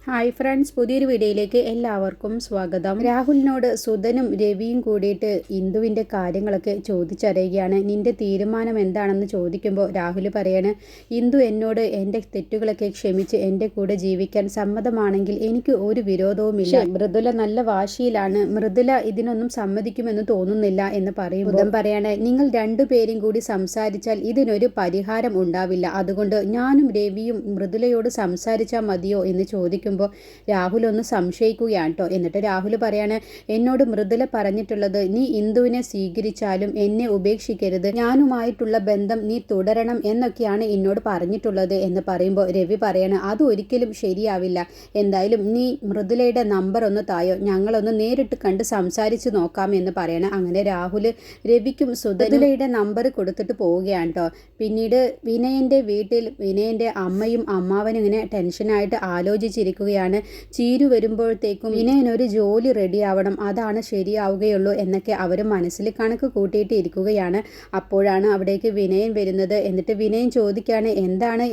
Hi friends, പുതിയൊരു വീഡിയോയിലേക്ക് എല്ലാവർക്കും സ്വാഗതം. രാഹുലിനോട് സുധനും രവിയും കൂടിയിട്ട് ഇന്ദുവിൻ്റെ കാര്യങ്ങളൊക്കെ ചോദിച്ചറിയുകയാണ്. നിന്റെ തീരുമാനം എന്താണെന്ന് ചോദിക്കുമ്പോൾ രാഹുൽ പറയാണ്, ഇന്ദു എന്നോട് എൻ്റെ തെറ്റുകളൊക്കെ ക്ഷമിച്ച് എൻ്റെ കൂടെ ജീവിക്കാൻ സമ്മതമാണെങ്കിൽ എനിക്ക് ഒരു വിരോധവുമില്ല. മൃദുല നല്ല വാശിയിലാണ്, മൃദുല ഇതിനൊന്നും സമ്മതിക്കുമെന്ന് തോന്നുന്നില്ല എന്ന് പറയും. ബുധൻ പറയാണ്, നിങ്ങൾ രണ്ടുപേരും കൂടി സംസാരിച്ചാൽ ഇതിനൊരു പരിഹാരം ഉണ്ടാവില്ല. അതുകൊണ്ട് ഞാനും രവിയും മൃദുലയോട് സംസാരിച്ചാൽ മതിയോ എന്ന് ചോദിക്കും. രാഹുൽ ഒന്ന് സംശയിക്കുകയാണ് കേട്ടോ. എന്നിട്ട് രാഹുൽ പറയാണ്, എന്നോട് മൃദുല പറഞ്ഞിട്ടുള്ളത് നീ ഇന്ദുവിനെ സ്വീകരിച്ചാലും എന്നെ ഉപേക്ഷിക്കരുത്, ഞാനുമായിട്ടുള്ള ബന്ധം നീ തുടരണം എന്നൊക്കെയാണ് എന്നോട് പറഞ്ഞിട്ടുള്ളത് എന്ന് പറയുമ്പോൾ രവി പറയാണ്, അത് ഒരിക്കലും ശരിയാവില്ല. എന്തായാലും നീ മൃദുലയുടെ നമ്പർ ഒന്ന് തായോ, ഞങ്ങളൊന്ന് നേരിട്ട് കണ്ട് സംസാരിച്ച് നോക്കാം എന്ന് പറയണം. അങ്ങനെ രാഹുൽ രവിക്കും സുധുലയുടെ നമ്പർ കൊടുത്തിട്ട് പോവുകയാണ് കേട്ടോ. പിന്നീട് വിനയൻ്റെ വീട്ടിൽ വിനയൻ്റെ അമ്മയും അമ്മാവനും ഇങ്ങനെ ടെൻഷനായിട്ട് ആലോചിച്ചിരിക്കുകയാണ്. ചീരു വരുമ്പോഴത്തേക്കും വിനയനൊരു ജോലി റെഡിയാവണം, അതാണ് ശരിയാവുകയുള്ളൂ എന്നൊക്കെ അവർ മനസ്സിൽ കണക്ക് കൂട്ടിയിട്ട് ഇരിക്കുകയാണ്. അപ്പോഴാണ് അവിടേക്ക് വിനയൻ വരുന്നത്. എന്നിട്ട് വിനയൻ ചോദിക്കുകയാണ്,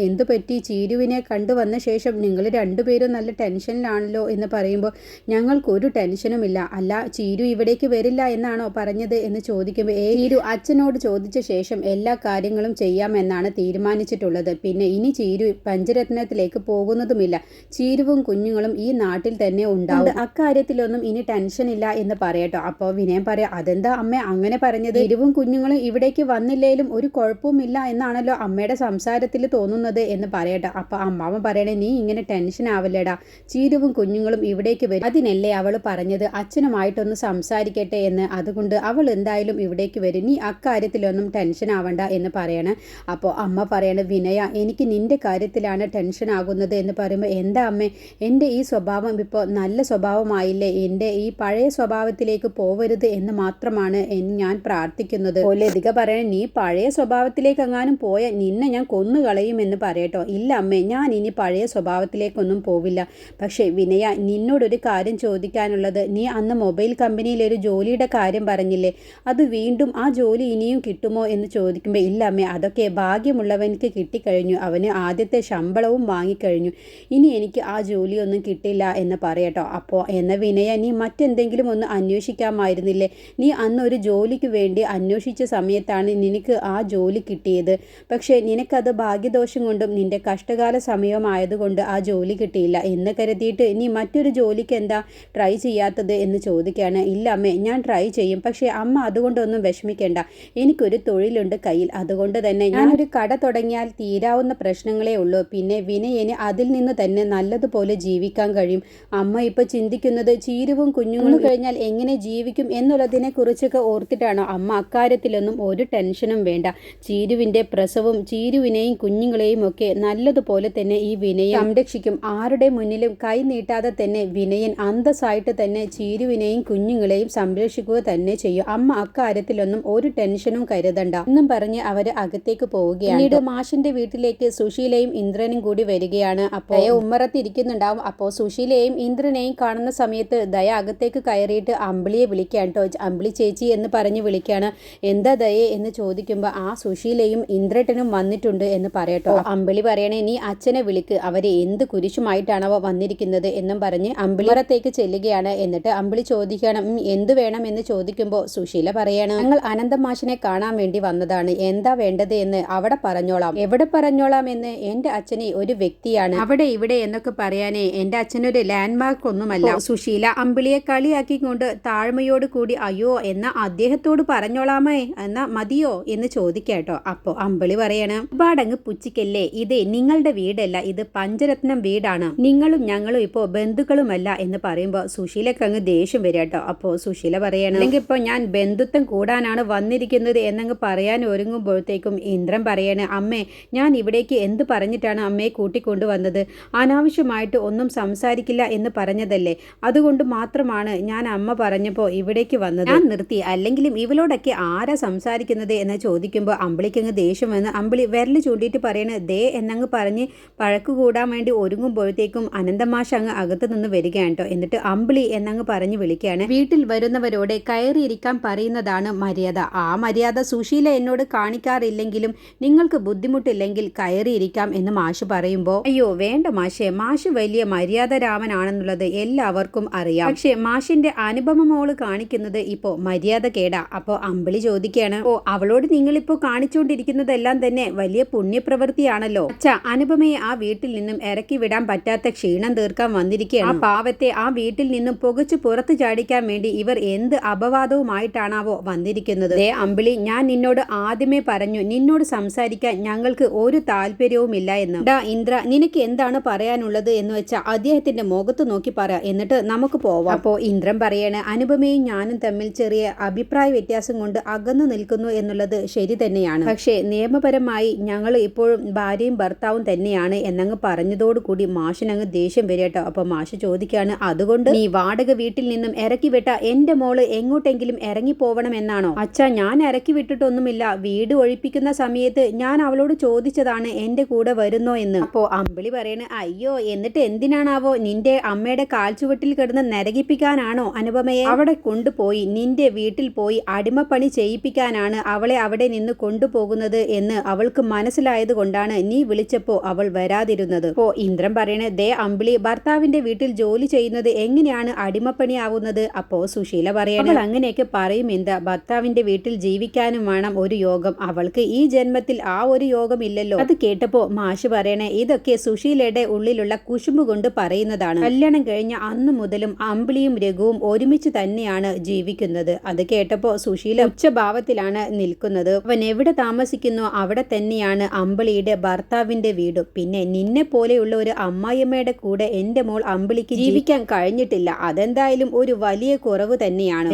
എന്തു പറ്റി? ചീരുവിനെ കണ്ടുവന്ന ശേഷം നിങ്ങൾ രണ്ടുപേരും നല്ല ടെൻഷനിലാണല്ലോ എന്ന് പറയുമ്പോൾ ഞങ്ങൾക്കൊരു ടെൻഷനുമില്ല. അല്ല, ചീരു ഇവിടേക്ക് വരില്ല എന്നാണോ പറഞ്ഞത് എന്ന് ചോദിക്കുമ്പോൾ ചീരു അച്ഛനോട് ചോദിച്ച ശേഷം എല്ലാ കാര്യങ്ങളും ചെയ്യാമെന്നാണ് തീരുമാനിച്ചിട്ടുള്ളത്. പിന്നെ ഇനി ചീരു പഞ്ചരത്നത്തിലേക്ക് പോകുന്നതുമില്ല. ചീരുവും കുഞ്ഞുങ്ങളും ഈ നാട്ടിൽ തന്നെ ഉണ്ടാവും, അക്കാര്യത്തിലൊന്നും ഇനി ടെൻഷൻ ഇല്ല എന്ന് പറയട്ടോ. അപ്പോൾ വിനയം പറയാം, അതെന്താ അമ്മ അങ്ങനെ പറഞ്ഞത്? ചീരുവും കുഞ്ഞുങ്ങളും ഇവിടേക്ക് വന്നില്ലേലും ഒരു കുഴപ്പവുമില്ല എന്നാണല്ലോ അമ്മയുടെ സംസാരത്തിൽ തോന്നുന്നത് എന്ന് പറയട്ടോ. അപ്പോൾ അമ്മാവൻ പറയണേ, നീ ഇങ്ങനെ ടെൻഷൻ ആവില്ലടാ, ചീരുവും കുഞ്ഞുങ്ങളും ഇവിടേക്ക് വരും, അതിനല്ലേ അവൾ പറഞ്ഞത് അച്ഛനുമായിട്ടൊന്ന് സംസാരിക്കട്ടെ എന്ന്, അതുകൊണ്ട് അവൾ എന്തായാലും ഇവിടേക്ക് വരും, നീ അക്കാര്യത്തിലൊന്നും ടെൻഷൻ ആവണ്ട എന്ന് പറയണം. അപ്പോൾ അമ്മ പറയണ, വിനയ എനിക്ക് നിന്റെ കാര്യത്തിലാണ് ടെൻഷൻ ആകുന്നത് എന്ന് പറയുമ്പോൾ, എന്താ അമ്മേ, എൻ്റെ ഈ സ്വഭാവം ഇപ്പോൾ നല്ല സ്വഭാവമായില്ലേ, എൻ്റെ ഈ പഴയ സ്വഭാവത്തിലേക്ക് പോവരുത് എന്ന് മാത്രമാണ് ഞാൻ പ്രാർത്ഥിക്കുന്നത്. ലതിക പറയണേ, നീ പഴയ സ്വഭാവത്തിലേക്ക് എങ്ങാനും പോയ നിന്നെ ഞാൻ കൊന്നുകളയുമെന്ന് പറയട്ടോ. ഇല്ല അമ്മേ, ഞാൻ ഇനി പഴയ സ്വഭാവത്തിലേക്കൊന്നും പോവില്ല. പക്ഷേ വിനയ, നിന്നോടൊരു കാര്യം ചോദിക്കാനുള്ളത്, നീ അന്ന് മൊബൈൽ കമ്പനിയിൽ ഒരു ജോലിയുടെ കാര്യം പറഞ്ഞില്ലേ, അത് വീണ്ടും ആ ജോലി ഇനിയും കിട്ടുമോ എന്ന് ചോദിക്കുമ്പോൾ, ഇല്ല അമ്മേ, അതൊക്കെ ഭാഗ്യമുള്ളവനിക്ക് കിട്ടിക്കഴിഞ്ഞു, അവന് ആദ്യത്തെ ശമ്പളവും വാങ്ങിക്കഴിഞ്ഞു, ഇനി എനിക്ക് ആ ജോലിയൊന്നും കിട്ടില്ല എന്ന് പറയട്ടോ. അപ്പോൾ എന്ന വിനയ, നീ മറ്റെന്തെങ്കിലും ഒന്ന് അന്വേഷിക്കാമായിരുന്നില്ലേ? നീ അന്നൊരു ജോലിക്ക് വേണ്ടി അന്വേഷിച്ച സമയത്താണ് നിനക്ക് ആ ജോലി കിട്ടിയത്. പക്ഷേ നിനക്കത് ഭാഗ്യദോഷം കൊണ്ടും നിന്റെ കഷ്ടകാല സമയമായതുകൊണ്ട് ആ ജോലി കിട്ടിയില്ല എന്ന് കരുതിയിട്ട് നീ മറ്റൊരു ജോലിക്ക് എന്താ ട്രൈ ചെയ്യാത്തത് എന്ന് ചോദിക്കുകയാണ്. ഇല്ല അമ്മേ, ഞാൻ ട്രൈ ചെയ്യും, പക്ഷേ അമ്മ അതുകൊണ്ടൊന്നും വിഷമിക്കേണ്ട, എനിക്കൊരു തൊഴിലുണ്ട് കയ്യിൽ, അതുകൊണ്ട് തന്നെ ഞാനൊരു കട തുടങ്ങിയാൽ തീരാവുന്ന പ്രശ്നങ്ങളേ ഉള്ളൂ. പിന്നെ വിനയന് അതിൽ നിന്ന് തന്നെ നല്ലതുപോലെ ജീവിക്കാൻ കഴിയും. അമ്മ ഇപ്പോൾ ചിന്തിക്കുന്നത് ചീരുവും കുഞ്ഞുങ്ങളും കഴിഞ്ഞാൽ എങ്ങനെ ജീവിക്കും എന്നുള്ളതിനെ കുറിച്ചൊക്കെ ഓർത്തിട്ടാണോ അമ്മ? അക്കാര്യത്തിലൊന്നും ഒരു ടെൻഷനും വേണ്ട. ചീരുവിൻ്റെ പ്രസവം ചീരുവിനെയും കുഞ്ഞുങ്ങളെയും ഒക്കെ നല്ലതുപോലെ തന്നെ ഈ വിനയൻ സംരക്ഷിക്കും. ആരുടെ മുന്നിലും കൈ നീട്ടാതെ തന്നെ വിനയൻ അന്തസ്സായിട്ട് തന്നെ ചീരുവിനെയും കുഞ്ഞുങ്ങളെയും സംരക്ഷിക്കുക തന്നെ ചെയ്യും. അമ്മ അക്കാര്യത്തിലൊന്നും ഒരു ടെൻഷനും കരുതണ്ട എന്നും പറഞ്ഞ് അവർ അകത്തേക്ക് പോവുകയാണ്. പിന്നീട് മാഷിന്റെ വീട്ടിലേക്ക് സുശീലയും ഇന്ദ്രനും കൂടി വരികയാണ്. അപ്പോൾ ഉമ്മറത്തിരിക്കുന്നുണ്ടാവും. അപ്പോൾ സുശീലയെയും ഇന്ദ്രനെയും കാണുന്ന സമയത്ത് ദയ അകത്തേക്ക് കയറിയിട്ട് അമ്പിളിയെ വിളിക്കുകയാണ് കേട്ടോ. അമ്പിളി ചേച്ചി എന്ന് പറഞ്ഞ് വിളിക്കുകയാണ്. എന്താ ദയെ എന്ന് ചോദിക്കുമ്പോൾ, ആ സുശീലയും ഇന്ദ്രട്ടനും വന്നിട്ടുണ്ട് എന്ന് പറയട്ടോ. അമ്പിളി പറയണേ, നീ അച്ഛനെ വിളിക്ക്, അവരെ എന്ത് കുരിശുമായിട്ടാണവ വന്നിരിക്കുന്നത് എന്നും പറഞ്ഞ് അമ്പിളിറത്തേക്ക് ചെല്ലുകയാണ്. എന്നിട്ട് അമ്പിളി ചോദിക്കുകയാണ്, എന്ത് വേണം എന്ന് ചോദിക്കുമ്പോൾ സുശീല പറയാണ്, ഞങ്ങൾ അനന്തമാഷിനെ കാണാൻ വേണ്ടി വന്നതാണ്, എന്താ വേണ്ടത് എന്ന് അവിടെ പറഞ്ഞോളാം. എവിടെ പറഞ്ഞോളാം എന്ന്? എൻ്റെ അച്ഛനെ ഒരു വ്യക്തിയാണ് അവിടെ ഇവിടെ എന്നൊക്കെ പറയാനേ എൻ്റെ അച്ഛനൊരു ലാൻഡ് മാർക്ക് ഒന്നുമല്ല. സുശീല അമ്പിളിയെ കളിയാക്കിക്കൊണ്ട് താഴ്മയോട് കൂടി, അയ്യോ എന്നാ അദ്ദേഹത്തോട് പറഞ്ഞോളാമേ, എന്നാ മതിയോ എന്ന് ചോദിക്കാട്ടോ. അപ്പോൾ അമ്പിളി പറയാണ്, ഒരുപാടങ്ങ് പുച്ചിക്കല്ലേ, ഇത് നിങ്ങളുടെ വീടല്ല, ഇത് പഞ്ചരത്നം വീടാണ്, നിങ്ങളും ഞങ്ങളും ഇപ്പോൾ ബന്ധുക്കളുമല്ല എന്ന് പറയുമ്പോൾ സുശീലക്ക് അങ്ങ് ദേഷ്യം വരിക കേട്ടോ. അപ്പോൾ സുശീല പറയാണ്, അല്ലെങ്കിൽ ഇപ്പോൾ ഞാൻ ബന്ധുത്വം കൂടാനാണ് വന്നിരിക്കുന്നത് എന്നങ്ങ് പറയാൻ ഒരുങ്ങുമ്പോഴത്തേക്കും ഇന്ദ്രൻ പറയാണ്, അമ്മേ, ഞാൻ ഇവിടേക്ക് എന്ത് പറഞ്ഞിട്ടാണ് അമ്മയെ കൂട്ടിക്കൊണ്ടുവന്നത്? അനാവശ്യമായിട്ട് ഒന്നും സംസാരിക്കില്ല എന്ന് പറഞ്ഞതല്ലേ, അതുകൊണ്ട് മാത്രമാണ് ഞാൻ അമ്മ പറഞ്ഞപ്പോൾ ഇവിടേക്ക് വന്നത്. ഞാൻ നിർത്തി, അല്ലെങ്കിലും ഇവളോടൊക്കെ ആരാ സംസാരിക്കുന്നത് എന്ന് ചോദിക്കുമ്പോൾ അമ്പിളിക്കങ്ങ് ദേഷ്യം വന്ന് അമ്പിളി വിരൽ ചൂണ്ടിയിട്ട് പറയണ ദേ എന്നങ്ങ് പറഞ്ഞ് പഴക്ക് കൂടാൻ വേണ്ടി ഒരുങ്ങുമ്പോഴത്തേക്കും അനന്തമാഷ് അങ്ങ് അകത്ത് നിന്ന് വരികയാണ് കേട്ടോ. എന്നിട്ട് അമ്പിളി എന്നങ്ങ് പറഞ്ഞ് വിളിക്കുകയാണ്. വീട്ടിൽ വരുന്നവരോട് കയറിയിരിക്കാൻ പറയുന്നതാണ് മര്യാദ. ആ മര്യാദ സുശീല എന്നോട് കാണിക്കാറില്ലെങ്കിലും നിങ്ങൾക്ക് ബുദ്ധിമുട്ടില്ലെങ്കിൽ കയറിയിരിക്കാം എന്ന് മാഷ് പറയുമ്പോൾ, അയ്യോ വേണ്ട മാഷേ, മാഷ് വലിയ മര്യാദരാമനാണെന്നുള്ളത് എല്ലാവർക്കും അറിയാം. പക്ഷെ മാഷിന്റെ അനുപമ മോള് കാണിക്കുന്നത് ഇപ്പോ മര്യാദ കേടാ. അപ്പോ അമ്പിളി ചോദിക്കുകയാണ്, ഓ അവളോട് നിങ്ങളിപ്പോ കാണിച്ചുകൊണ്ടിരിക്കുന്നതെല്ലാം തന്നെ വലിയ പുണ്യപ്രവൃത്തിയാണല്ലോ. അച്ഛ, അനുപമയെ ആ വീട്ടിൽ നിന്നും ഇറക്കി വിടാൻ പറ്റാത്ത ക്ഷീണം തീർക്കാൻ വന്നിരിക്കുകയാണ്. ആ പാവത്തെ ആ വീട്ടിൽ നിന്നും പുകച്ചു പുറത്തു ചാടിക്കാൻ വേണ്ടി ഇവർ എന്ത് അപവാദവുമായിട്ടാണാവോ വന്നിരിക്കുന്നത്. അമ്പിളി, ഞാൻ നിന്നോട് ആദ്യമേ പറഞ്ഞു നിന്നോട് സംസാരിക്കാൻ ഞങ്ങൾക്ക് ഒരു താല്പര്യവുമില്ല എന്ന്. ഡാ ഇന്ദ്ര, നിനക്ക് എന്താണ് പറയാനുള്ളത് എന്ന് വെച്ചാൽ അദ്ദേഹത്തിന്റെ മുഖത്ത് നോക്കി പറ, എന്നിട്ട് നമുക്ക് പോവാം. അപ്പോ ഇന്ദ്രൻ പറയാണ്, അനുപമയും ഞാനും തമ്മിൽ ചെറിയ അഭിപ്രായ വ്യത്യാസം കൊണ്ട് അകന്നു നിൽക്കുന്നു എന്നുള്ളത് ശരി തന്നെയാണ്. പക്ഷേ നിയമപരമായി ഞങ്ങൾ ഇപ്പോഴും ഭാര്യയും ഭർത്താവും തന്നെയാണ് എന്നങ്ങ് പറഞ്ഞതോടുകൂടി മാഷിനങ്ങ് ദേഷ്യം വരട്ടോ. അപ്പൊ മാഷ് ചോദിക്കാണ്, അതുകൊണ്ട് നീ വാടക വീട്ടിൽ നിന്നും ഇറക്കി വിട്ട എന്റെ മോള് എങ്ങോട്ടെങ്കിലും ഇറങ്ങി പോവണം എന്നാണോ? അച്ഛാ, ഞാൻ ഇറക്കി വിട്ടിട്ടൊന്നുമില്ല. വീട് ഒഴിപ്പിക്കുന്ന സമയത്ത് ഞാൻ അവളോട് ചോദിച്ചതാണ് എന്റെ കൂടെ വരുന്നോ എന്ന്. അപ്പോ അമ്പിളി പറയണ്, അയ്യോ, എന്നിട്ട് എന്തിനാണാവോ നിന്റെ അമ്മയുടെ കാൽച്ചുവട്ടിൽ കിടന്ന് നരകിപ്പിക്കാനാണോ അനുപമയെ അവിടെ കൊണ്ടുപോയി നിന്റെ വീട്ടിൽ പോയി അടിമപ്പണി ചെയ്യിപ്പിക്കാനാണ് അവളെ അവിടെ നിന്ന് കൊണ്ടുപോകുന്നത് എന്ന് അവൾക്ക് മനസ്സിലായത് കൊണ്ടാണ് നീ വിളിച്ചപ്പോ അവൾ വരാതിരുന്നത്. ഓ ഇന്ദ്രൻ പറയണേ, ദേ അമ്പിളി, ഭർത്താവിന്റെ വീട്ടിൽ ജോലി ചെയ്യുന്നത് എങ്ങനെയാണ് അടിമപ്പണിയാവുന്നത്? അപ്പോ സുശീല പറയണേ, അവൾ അങ്ങനെയൊക്കെ പറയും എന്താ, ഭർത്താവിന്റെ വീട്ടിൽ ജീവിക്കാനും വേണം ഒരു യോഗം. അവൾക്ക് ഈ ജന്മത്തിൽ ആ ഒരു യോഗം ഇല്ലല്ലോ. അത് കേട്ടപ്പോ മാഷ് പറയണേ, ഇതൊക്കെ സുശീലയുടെ ഉള്ളിലുള്ള കുശുമ്പ് കൊണ്ട് പറയുന്നതാണ്. കല്യാണം കഴിഞ്ഞ അന്നു മുതലും അമ്പിളിയും രഘുവും ഒരുമിച്ച് തന്നെയാണ് ജീവിക്കുന്നത്. അത് കേട്ടപ്പോ സുശീല ഉച്ചഭാവത്തിലാണ് നിൽക്കുന്നത്. അവൻ എവിടെ താമസിക്കുന്നോ അവിടെ തന്നെയാണ് അമ്പിളിയുടെ ഭർത്താവിന്റെ വീടും. പിന്നെ നിന്നെ പോലെയുള്ള ഒരു അമ്മായിയമ്മയുടെ കൂടെ എന്റെ മോൾ അമ്പിളിക്ക് ജീവിക്കാൻ കഴിഞ്ഞിട്ടില്ല. അതെന്തായാലും ഒരു വലിയ കുറവ് തന്നെയാണ്.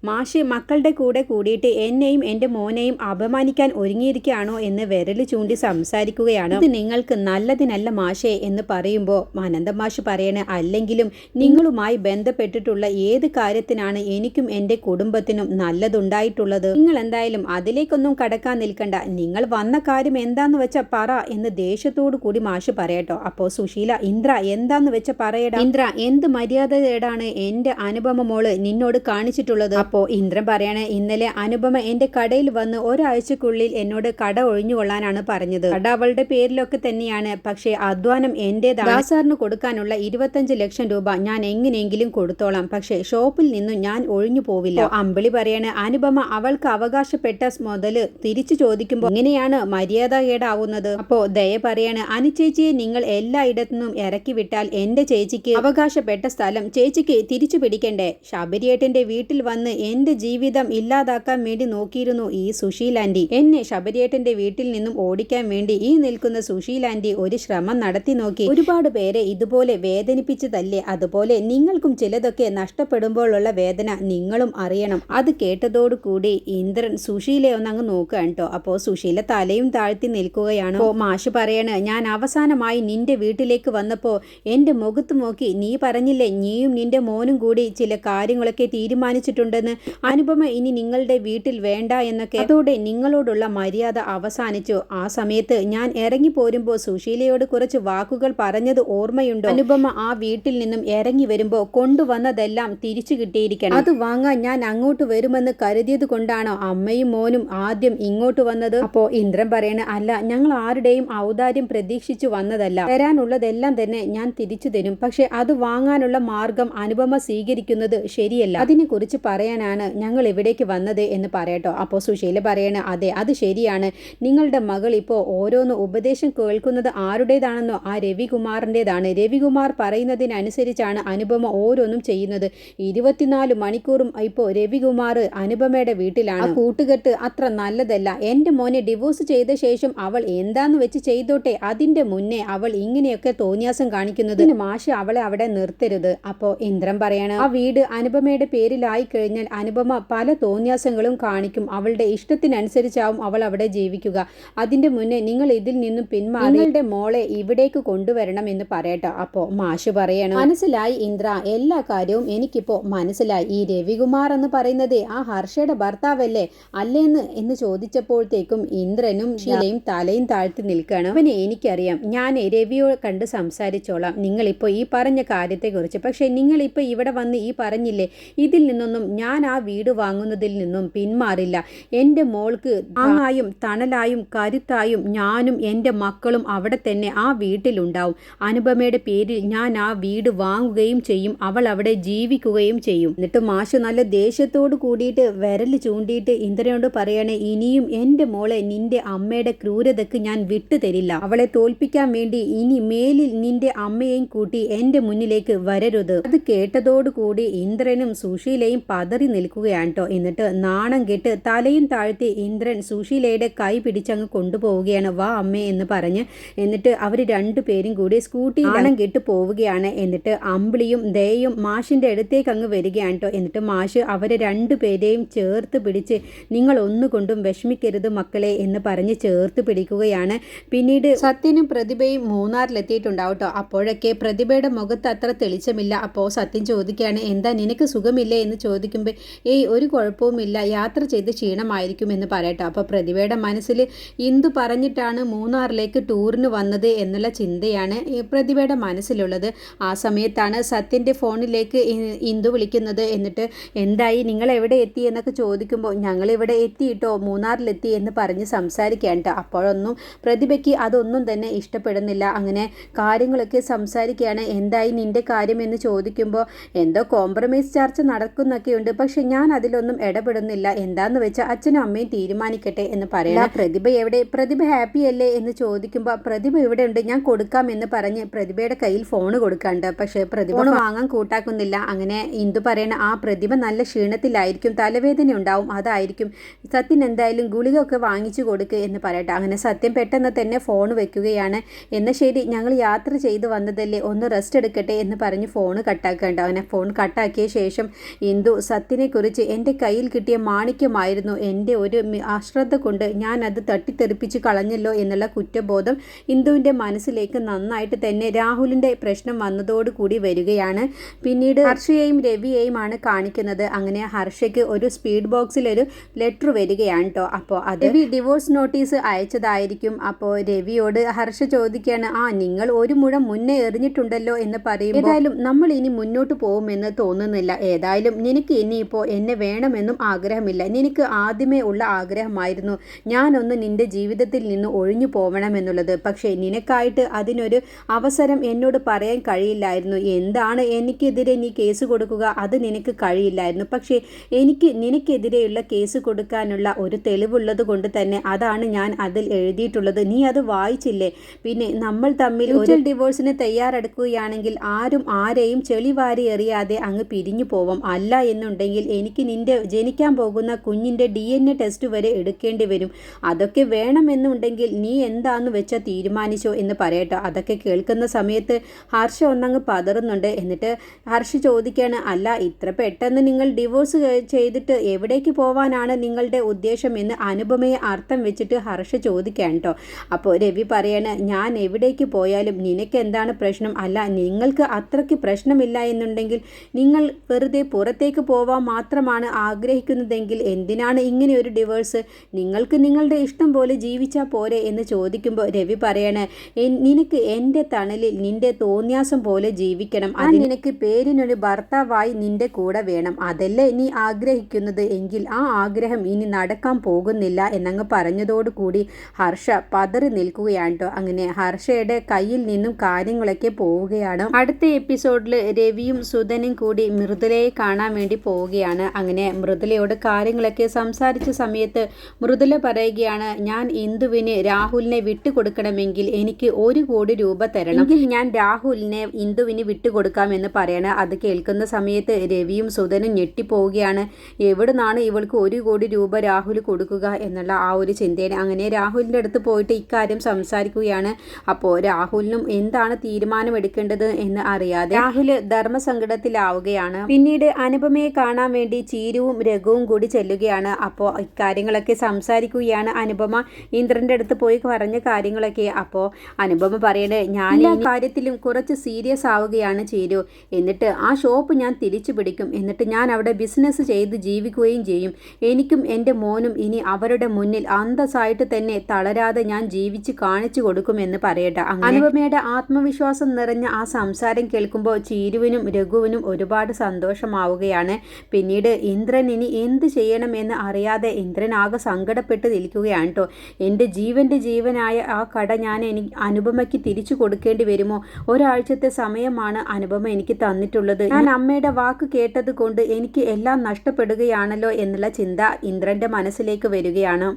മാഷെ മക്കളുടെ കൂടെ കൂടിയിട്ട് എന്നെയും എന്റെ മോനെയും അപമാനിക്കാൻ ഒരുങ്ങിയിരിക്കുകയാണോ എന്ന് വിരല് ചൂണ്ടി സംസാരിക്കുകയാണ്. ഇത് നിങ്ങൾക്ക് നല്ലതിനല്ല മാഷേ എന്ന് പറയുമ്പോ ആനന്ദ മാഷ് പറയണ, അല്ലെങ്കിലും നിങ്ങളുമായി ബന്ധപ്പെട്ടിട്ടുള്ള ഏത് കാര്യത്തിനാണ് എനിക്കും എന്റെ കുടുംബത്തിനും നല്ലതുണ്ടായിട്ടുള്ളത്? നിങ്ങൾ എന്തായാലും അതിലേക്കൊന്നും കടക്കാൻ നിൽക്കണ്ട. നിങ്ങൾ വന്ന കാര്യം എന്താന്ന് വെച്ച പറ എന്ന് ദേഷ്യത്തോടു കൂടി മാഷ് പറയട്ടോ. അപ്പോ സുശീല, ഇന്ദ്ര എന്താന്ന് വെച്ച പറയടാ. ഇന്ദ്ര, എന്ത് മര്യാദയാണ് എന്റെ അനുപമ മോള് നിന്നോട് കാണിച്ചിട്ടുള്ളത്? അപ്പോ ഇന്ദ്രൻ പറയാണ്, ഇന്നലെ അനുപമ എന്റെ കടയിൽ വന്ന് ഒരാഴ്ചക്കുള്ളിൽ എന്നോട് കട ഒഴിഞ്ഞുകൊള്ളാനാണ് പറഞ്ഞത്. കട അവളുടെ പേരിലൊക്കെ തന്നെയാണ്. പക്ഷേ അധ്വാനം എന്റേതാണ്. ദാസാറിന് കൊടുക്കാനുള്ള 25 ലക്ഷം രൂപ ഞാൻ എങ്ങനെയെങ്കിലും കൊടുത്തോളാം. പക്ഷേ ഷോപ്പിൽ നിന്നും ഞാൻ ഒഴിഞ്ഞു പോവില്ല. അമ്പിളി പറയാണ്, അനുപമ അവൾക്ക് അവകാശപ്പെട്ട മുതല് തിരിച്ചു ചോദിക്കുമ്പോൾ എങ്ങനെയാണ് മര്യാദകേടാവുന്നത്? അപ്പോ ദയ പറയാണ്, അനുചേച്ചിയെ നിങ്ങൾ എല്ലായിടത്തുനിന്നും ഇറക്കി വിട്ടാൽ എന്റെ ചേച്ചിക്ക് അവകാശപ്പെട്ട സ്ഥലം ചേച്ചിക്ക് തിരിച്ചു പിടിക്കണ്ടേ? ശബരിയേട്ടന്റെ വീട്ടിൽ വന്ന് എന്റെ ജീവിതം ഇല്ലാതാക്കാൻ വേണ്ടി നോക്കിയിരുന്നു ഈ സുശീലാന്റി. എന്നെ ശബരിയേട്ടന്റെ വീട്ടിൽ നിന്നും ഓടിക്കാൻ വേണ്ടി ഈ നിൽക്കുന്ന സുശീലാന്റി ഒരു ശ്രമം നടത്തി നോക്കി. ഒരുപാട് പേരെ ഇതുപോലെ വേദനിപ്പിച്ചതല്ലേ? അതുപോലെ നിങ്ങൾക്കും ചിലതൊക്കെ നഷ്ടപ്പെടുമ്പോഴുള്ള വേദന നിങ്ങളും അറിയണം. അത് കേട്ടതോടുകൂടി ഇന്ദ്രൻ സുശീലയെ ഒന്നങ്ങ് നോക്കുക കേട്ടോ. അപ്പോ സുശീല തലയും താഴ്ത്തി നിൽക്കുകയാണ്. ഓ മാഷ് പറയാണ്, ഞാൻ അവസാനമായി നിന്റെ വീട്ടിലേക്ക് വന്നപ്പോ എന്റെ മുഖത്ത് നോക്കി നീ പറഞ്ഞില്ലേ നീയും നിന്റെ മോനും കൂടി ചില കാര്യങ്ങളൊക്കെ തീരുമാനിച്ചിട്ടുണ്ടെന്ന്. അനുപമ ഇനി നിങ്ങളുടെ വീട്ടിൽ വേണ്ട എന്നൊക്കെ. അതോടെ നിങ്ങളോടുള്ള മര്യാദ അവസാനിച്ചു. ആ സമയത്ത് ഞാൻ ഇറങ്ങി പോരുമ്പോ സുശീലയോട് കുറച്ച് വാക്കുകൾ പറഞ്ഞത് ഓർമ്മയുണ്ടോ? അനുപമ ആ വീട്ടിൽ നിന്നും ഇറങ്ങി വരുമ്പോ കൊണ്ടുവന്നതെല്ലാം തിരിച്ചു കിട്ടിയിരിക്കണം. അത് വാങ്ങാൻ ഞാൻ അങ്ങോട്ട് വരുമെന്ന് കരുതിയത് കൊണ്ടാണോ അമ്മയും മോനും ആദ്യം ഇങ്ങോട്ട് വന്നത്? അപ്പോ ഇന്ദ്രൻ പറയണ, അല്ല, ഞങ്ങൾ ആരുടെയും ഔദാര്യം പ്രതീക്ഷിച്ചു വന്നതല്ല. തരാനുള്ളതെല്ലാം തന്നെ ഞാൻ തിരിച്ചു തരും. പക്ഷെ അത് വാങ്ങാനുള്ള മാർഗം അനുപമ സ്വീകരിക്കുന്നത് ശരിയല്ല. അതിനെ കുറിച്ച് പറയാനാണ് ഞങ്ങൾ ഇവിടേക്ക് വന്നത് എന്ന് പറയട്ടോ. അപ്പോ സുശീല പറയണ, അതെ, അത് ശരിയാണ്. നിങ്ങളുടെ മകൾ ഇപ്പോ ഓരോന്ന് ഉപദേശം കേൾക്കുന്നത് ആരുടേതാണെന്നോ? ആ രവികുമാറിൻ്റെതാണ്. രവികുമാർ പറയുന്നതിനനുസരിച്ചാണ് അനുപമ ഓരോന്നും ചെയ്യുന്നത്. 24 മണിക്കൂറും ഇപ്പോ രവികുമാർ അനുപമയുടെ വീട്ടിലാണ്. കൂട്ടുകെട്ട് അത്ര നല്ലതല്ല. എന്റെ മോനെ ഡിവോഴ്സ് ചെയ്ത ശേഷം അവൾ എന്താന്ന് വെച്ച് ചെയ്തോട്ടെ. അതിന്റെ മുന്നേ അവൾ ഇങ്ങനെയൊക്കെ തോന്നിയാസം കാണിക്കുന്നത് മാഷ് അവളെ അവിടെ നിർത്തരുത്. അപ്പോ ഇന്ദ്രൻ പറയാണ്, ആ വീട് അനുപമയുടെ പേരിലായി കഴിഞ്ഞാൽ അനുപമ പല തോന്നിയാസങ്ങളും കാണിക്കും. അവളുടെ ഇഷ്ടത്തിനനുസരിച്ചാവും അവൾ അവിടെ ജീവിക്കുക. അതിന്റെ മുന്നേ നിങ്ങൾ ഇതിൽ നിന്നും പിന്മാറി നിങ്ങളുടെ മോളെ ഇവിടേക്ക് കൊണ്ടുവരണം എന്ന് പറയട്ടെ. അപ്പോ മാഷ് പറയണം, മനസ്സിലായി ഇന്ദ്ര, എല്ലാ കാര്യവും എനിക്കിപ്പോ മനസ്സിലായി. ഈ രവികുമാർ എന്ന് പറയുന്നത് ആ ഹർഷയുടെ ഭർത്താവല്ലേ അല്ലേന്ന് എന്ന് ചോദിച്ചപ്പോഴത്തേക്കും ഇന്ദ്രനും ശീലയും തലയും താഴ്ത്തി നിൽക്കുകയാണ്. അവനെ എനിക്കറിയാം, ഞാൻ രവിയോട് കണ്ട് സംസാരിച്ചോളാം നിങ്ങളിപ്പോൾ ഈ പറഞ്ഞ കാര്യത്തെക്കുറിച്ച്. പക്ഷേ നിങ്ങളിപ്പോൾ ഇവിടെ വന്ന് ഈ പറഞ്ഞില്ലേ, ഇതിൽ നിന്നൊന്നും ഞാൻ ആ വീട് വാങ്ങുന്നതിൽ നിന്നും പിന്മാറില്ല. എൻ്റെ മോൾക്ക് താങ്ങായും തണലായും കരുത്തായും ഞാനും എൻ്റെ മക്കളും അവിടെ തന്നെ ആ വീട്ടിലുണ്ടാവും. അനുപമയുടെ പേരിൽ ഞാൻ ആ വീട് വാങ്ങുകയും ചെയ്യും, അവൾ അവിടെ ജീവിക്കുകയും ചെയ്യും. എന്നിട്ട് മാഷ് നല്ല ദേഷ്യത്തോട് കൂടിയിട്ട് വിരൽ ചൂണ്ടിയിട്ട് ഇന്ദ്രനോട് പറയണേ, ഇനിയും എൻ്റെ മോളെ നിന്റെ അമ്മയുടെ ക്രൂരതയ്ക്ക് ഞാൻ വിട്ടു തരില്ല. അവളെ തോൽപ്പിക്കാൻ വേണ്ടി ഇനി മേലിൽ നിന്റെ അമ്മയെയും കൂട്ടി എൻ്റെ മുന്നിലേക്ക് വരരുത്. അത് കേട്ടതോടുകൂടി ഇന്ദ്രനും സുശീലയും പതറി നിൽക്കുകയാണ് കേട്ടോ. എന്നിട്ട് നാണം കെട്ട് തലയും താഴ്ത്തി ഇന്ദ്രൻ സുശീലയുടെ കൈ പിടിച്ചങ്ങ് കൊണ്ടുപോവുകയാണ്. വാ അമ്മേ എന്ന് പറഞ്ഞ്. എന്നിട്ട് അവർ രണ്ടുപേരും കൂടി സ്കൂട്ടി നാണം കെട്ട് പോവുകയാണ്. എന്നിട്ട് അമ്പിളിയും ദയയും മാഷിൻ്റെ അടുത്തേക്ക് അങ്ങ് വരികയാണ് കേട്ടോ. എന്നിട്ട് മാഷ് അവരെ രണ്ടുപേരെയും ചേർത്ത് പിടിച്ച് നിങ്ങൾ ഒന്നുകൊണ്ടും വിഷമിക്കരുത് മക്കളെ എന്ന് പറഞ്ഞ് ചേർത്ത് പിടിക്കുകയാണ്. പിന്നീട് സത്യനും പ്രതിഭയും മൂന്നാറിലെത്തിയിട്ടുണ്ടാവും കേട്ടോ. അപ്പോഴൊക്കെ പ്രതിഭയുടെ മുഖത്ത് അത്ര തെളിച്ചമില്ല. അപ്പോൾ സത്യം ചോദിക്കുകയാണ്, എന്താ നിനക്ക് സുഖമില്ലേ എന്ന് ചോദിക്കുമ്പോൾ ഒരു കുഴപ്പവുമില്ല, യാത്ര ചെയ്ത് ക്ഷീണമായിരിക്കും എന്ന് പറയട്ടോ. അപ്പോൾ പ്രതിഭയുടെ മനസ്സിൽ ഇന്ദു പറഞ്ഞിട്ടാണ് മൂന്നാറിലേക്ക് ടൂറിന് വന്നത് എന്നുള്ള ചിന്തയാണ് പ്രതിഭയുടെ മനസ്സിലുള്ളത്. ആ സമയത്താണ് സത്യൻ്റെ ഫോണിലേക്ക് ഇന്ദു വിളിക്കുന്നത്. എന്നിട്ട് എന്തായി, നിങ്ങൾ എവിടെ എത്തി എന്നൊക്കെ ചോദിക്കുമ്പോൾ ഞങ്ങളിവിടെ എത്തിയിട്ടോ, മൂന്നാറിലെത്തി എന്ന് പറഞ്ഞ് സംസാരിക്കുകയാണ് കേട്ടോ. അപ്പോഴൊന്നും പ്രതിഭയ്ക്ക് അതൊന്നും തന്നെ ഇഷ്ടപ്പെടുന്നില്ല. അങ്ങനെ കാര്യങ്ങളൊക്കെ സംസാരിക്കുകയാണ്. എന്തായി നിൻ്റെ കാര്യം എന്ന് ചോദിക്കുമ്പോൾ എന്തോ കോംപ്രമൈസ് ചർച്ച നടക്കുന്നൊക്കെയുണ്ട്, പക്ഷെ ഞാൻ അതിലൊന്നും ഇടപെടുന്നില്ല, എന്താന്ന് വെച്ചാൽ അച്ഛനും അമ്മയും തീരുമാനിക്കട്ടെ എന്ന് പറയണം. പ്രതിഭ എവിടെ, പ്രതിഭ ഹാപ്പി അല്ലേ എന്ന് ചോദിക്കുമ്പോൾ പ്രതിഭ ഇവിടെ ഉണ്ട്, ഞാൻ കൊടുക്കാം എന്ന് പറഞ്ഞ് പ്രതിഭയുടെ കയ്യിൽ ഫോൺ കൊടുക്കാണ്ട്. പക്ഷെ പ്രതിഭ ഫോൺ വാങ്ങാൻ കൂട്ടാക്കുന്നില്ല. അങ്ങനെ ഇന്ദു പറയണ ആ പ്രതിഭ നല്ല ക്ഷീണത്തിലായിരിക്കും, തലവേദന ഉണ്ടാവും, അതായിരിക്കും, സത്യൻ എന്തായാലും ഗുളിക ഒക്കെ വാങ്ങിച്ചു കൊടുക്കുക എന്ന് പറയട്ടെ. അങ്ങനെ സത്യം പെട്ടെന്ന് തന്നെ ഫോൺ വെക്കുകയാണ്. എന്നാൽ ശരി, ഞങ്ങൾ യാത്ര ചെയ്ത് വന്നതല്ലേ, ഒന്ന് റെസ്റ്റ് എടുക്കട്ടെ എന്ന് പറഞ്ഞ് ഫോൺ കട്ടാക്കണ്ട. അങ്ങനെ ഫോൺ കട്ടാക്കിയ ശേഷം ഇന്ദു സത്യനെ കുറിച്ച് എൻ്റെ കയ്യിൽ കിട്ടിയ മാണിക്യമായിരുന്നു, എൻ്റെ ഒരു അശ്രദ്ധ കൊണ്ട് ഞാൻ അത് തട്ടിത്തെറിപ്പിച്ച് കളഞ്ഞല്ലോ എന്നുള്ള കുറ്റബോധം ഇന്ദുവിൻ്റെ മനസ്സിലേക്ക് നന്നായിട്ട് തന്നെ രാഹുലിൻ്റെ പ്രശ്നം വന്നതോടുകൂടി വരികയാണ്. പിന്നീട് ഹർഷയെയും രവിയെയുമാണ് കാണിക്കുന്നത്. അങ്ങനെ ഹർഷയ്ക്ക് ഒരു സ്പീഡ് ബോക്സിൽ ഒരു ലെറ്റർ വരികയാണ് കേട്ടോ. അപ്പോൾ അത് രവി ഡിവോഴ്സ് നോട്ടീസ് അയച്ചതായിരിക്കും. അപ്പോൾ രവിയോട് ഹർഷ ചോദിക്കുകയാണ്, നിങ്ങൾ ഒരു മുഴം മുന്നേ എറിഞ്ഞിട്ടുണ്ടല്ലോ എന്ന് പറയും, ഏതായാലും നമ്മൾ ഇനി മുന്നോട്ട് പോകുമെന്ന് തോന്നുന്നില്ല, ഏതായാലും നിനക്ക് ഇനിയിപ്പോൾ എന്നെ വേണമെന്നും ആഗ്രഹമില്ല, നിനക്ക് ആദ്യമേ ഉള്ള ആഗ്രഹമായിരുന്നു ഞാനൊന്ന് നിന്റെ ജീവിതത്തിൽ നിന്ന് ഒഴിഞ്ഞു പോകണമെന്നുള്ളത്, പക്ഷേ നിനക്കായിട്ട് അതിനൊരു അവസരം എന്നോട് പറയാൻ കഴിയില്ലായിരുന്നു. എന്താണ് എനിക്കെതിരെ നീ കേസ് കൊടുക്കുക, അത് നിനക്ക് കഴിയില്ലായിരുന്നു, പക്ഷേ എനിക്ക് നിനക്കെതിരെയുള്ള കേസ് കൊടുക്കാനുള്ള ഒരു തെളിവുള്ളത് കൊണ്ട് തന്നെ അതാണ് ഞാൻ അതിൽ എഴുതിയിട്ടുള്ളത്, നീ അത് വായിച്ചില്ലേ? പിന്നെ നമ്മൾ തമ്മിൽ ഒരു ഡിവോഴ്സിന് തയ്യാറെടുക്കുകയാണെങ്കിൽ ആരും ആരെയും ചെളിവാരി എറിയാതെ അങ്ങ് പിരിഞ്ഞു പോവാം, അല്ല എന്നുണ്ടെങ്കിൽ എനിക്ക് നിന്റെ ജനിക്കാൻ പോകുന്ന കുഞ്ഞിൻ്റെ DNA ടെസ്റ്റ് വരെ എടുക്കേണ്ടി വരും, അതൊക്കെ വേണമെന്നുണ്ടെങ്കിൽ നീ എന്താന്ന് വെച്ചാൽ തീരുമാനിച്ചോ എന്ന് പറയട്ടോ. അതൊക്കെ കേൾക്കുന്ന സമയത്ത് ഹർഷ ഒന്നങ്ങ് പതറുന്നുണ്ട്. എന്നിട്ട് ഹർഷ ചോദിക്കുകയാണ്, അല്ല ഇത്ര പെട്ടെന്ന് നിങ്ങൾ ഡിവോഴ്സ് ചെയ്തിട്ട് എവിടേക്ക് പോവാനാണ് നിങ്ങളുടെ ഉദ്ദേശം എന്ന് അനുപമയെ അർത്ഥം വെച്ചിട്ട് ഹർഷ ചോദിക്കാൻ കേട്ടോ. അപ്പോൾ രവി പറയാണ്, ഞാൻ എവിടേക്ക് പോയാലും നിനക്ക് എന്താണ് പ്രശ്നം, അല്ല നിങ്ങൾക്ക് അത്രയ്ക്ക് പ്രശ്നമില്ല എന്നുണ്ടെങ്കിൽ നിങ്ങൾ വെറുതെ പുറത്തേക്ക് പോവാൻ മാത്രമാണ് ആഗ്രഹിക്കുന്നതെങ്കിൽ എന്തിനാണ് ഇങ്ങനെ ഒരു ഡിവോഴ്സ്, നിങ്ങൾക്ക് നിങ്ങളുടെ ഇഷ്ടം പോലെ ജീവിച്ചാൽ പോരെ എന്ന് ചോദിക്കുമ്പോൾ രവി പറയാണ്, നിനക്ക് എൻ്റെ തണലിൽ നിന്റെ തോന്നിയാസം പോലെ ജീവിക്കണം, അത് നിനക്ക് പേരിനൊരു ഭർത്താവായി നിന്റെ കൂടെ വേണം, അതല്ലേ നീ ആഗ്രഹിക്കുന്നത് എങ്കിൽ ആ ആഗ്രഹം ഇനി നടക്കാൻ പോകുന്നില്ല എന്നങ്ങ് പറഞ്ഞതോടുകൂടി ഹർഷ പതറി നിൽക്കുകയാണ് കേട്ടോ. അങ്ങനെ ഹർഷയുടെ കയ്യിൽ നിന്നും കാര്യങ്ങളൊക്കെ പോവുകയാണ്. അടുത്ത എപ്പിസോഡിൽ രവിയും സുധനും കൂടി മൃദുലയെ കാണാൻ വേണ്ടി പോവുകയാണ്. അങ്ങനെ മൃദുലയോട് കാര്യങ്ങളൊക്കെ സംസാരിച്ച സമയത്ത് മൃദുല പറയുകയാണ്, ഞാൻ ഇന്ദുവിന് രാഹുലിനെ വിട്ടുകൊടുക്കണമെങ്കിൽ എനിക്ക് 1 കോടി രൂപ തരണം, എങ്കിൽ ഞാൻ രാഹുലിനെ ഇന്ദുവിന് വിട്ടുകൊടുക്കാമെന്ന് പറയണ. അത് കേൾക്കുന്ന സമയത്ത് രവിയും സുധനും ഞെട്ടിപ്പോവുകയാണ്. എവിടുന്നാണ് ഇവൾക്ക് 1 കോടി രൂപ രാഹുൽ കൊടുക്കുക എന്നുള്ള ആ ഒരു ചിന്തയാണ്. അങ്ങനെ രാഹുലിൻ്റെ അടുത്ത് പോയിട്ട് ഇക്കാര്യം സംസാരിക്കുകയാണ്. അപ്പോൾ രാഹുലിനും എന്താണ് തീരുമാനമെടുക്കേണ്ടത് എന്ന് അറിയാതെ രാഹുൽ ധർമ്മസങ്കടത്തിലാവുകയാണ്. പിന്നീട് അനുപമയെ കാണാൻ വേണ്ടി ചീരുവും രഘുവും കൂടി ചെല്ലുകയാണ്. അപ്പോൾ ഇക്കാര്യങ്ങളൊക്കെ സംസാരിക്കുകയാണ് അനുപമ ഇന്ദ്രൻ്റെ അടുത്ത് പോയി പറഞ്ഞ കാര്യങ്ങളൊക്കെ. അപ്പോൾ അനുപമ പറയണേ, ഞാൻ ഈ കാര്യത്തിലും കുറച്ച് സീരിയസ് ആവുകയാണ് ചീരു, എന്നിട്ട് ആ ഷോപ്പ് ഞാൻ തിരിച്ചു പിടിക്കും, എന്നിട്ട് ഞാൻ അവിടെ ബിസിനസ് ചെയ്ത് ജീവിക്കുകയും ചെയ്യും, എനിക്കും എൻ്റെ മോനും ഇനി അവരുടെ മുന്നിൽ അന്തസ്സായിട്ട് തന്നെ തളരാതെ ഞാൻ ജീവിച്ച് കാണിച്ചു കൊടുക്കുമെന്ന് പറയട്ടെ. അനുപമയുടെ ആത്മവിശ്വാസം നിറഞ്ഞ ആ സംസാരം കേൾക്കുമ്പോൾ ചീരുവിനും രഘുവിനും ഒരുപാട് സന്തോഷമാവുകയാണ്. പിന്നീട് ഇന്ദ്രൻ ഇനി എന്ത് ചെയ്യണമെന്ന് അറിയാതെ ഇന്ദ്രൻ ആകെ സങ്കടപ്പെട്ട് നിൽക്കുകയാണ് കേട്ടോ. എൻ്റെ ജീവനായ ആ കട ഞാൻ അനുപമയ്ക്ക് തിരിച്ചു തിരിച്ചു കൊടുക്കേണ്ടി വരുമോ? ഒരാഴ്ചത്തെ സമയമാണ് അനുപമ എനിക്ക് തന്നിട്ടുള്ളത്. ഞാൻ അമ്മയുടെ വാക്ക് കേട്ടത് കൊണ്ട് എനിക്ക് എല്ലാം നഷ്ടപ്പെടുകയാണല്ലോ എന്നുള്ള ചിന്ത ഇന്ദ്രന്റെ മനസ്സിലേക്ക് വരികയാണ്.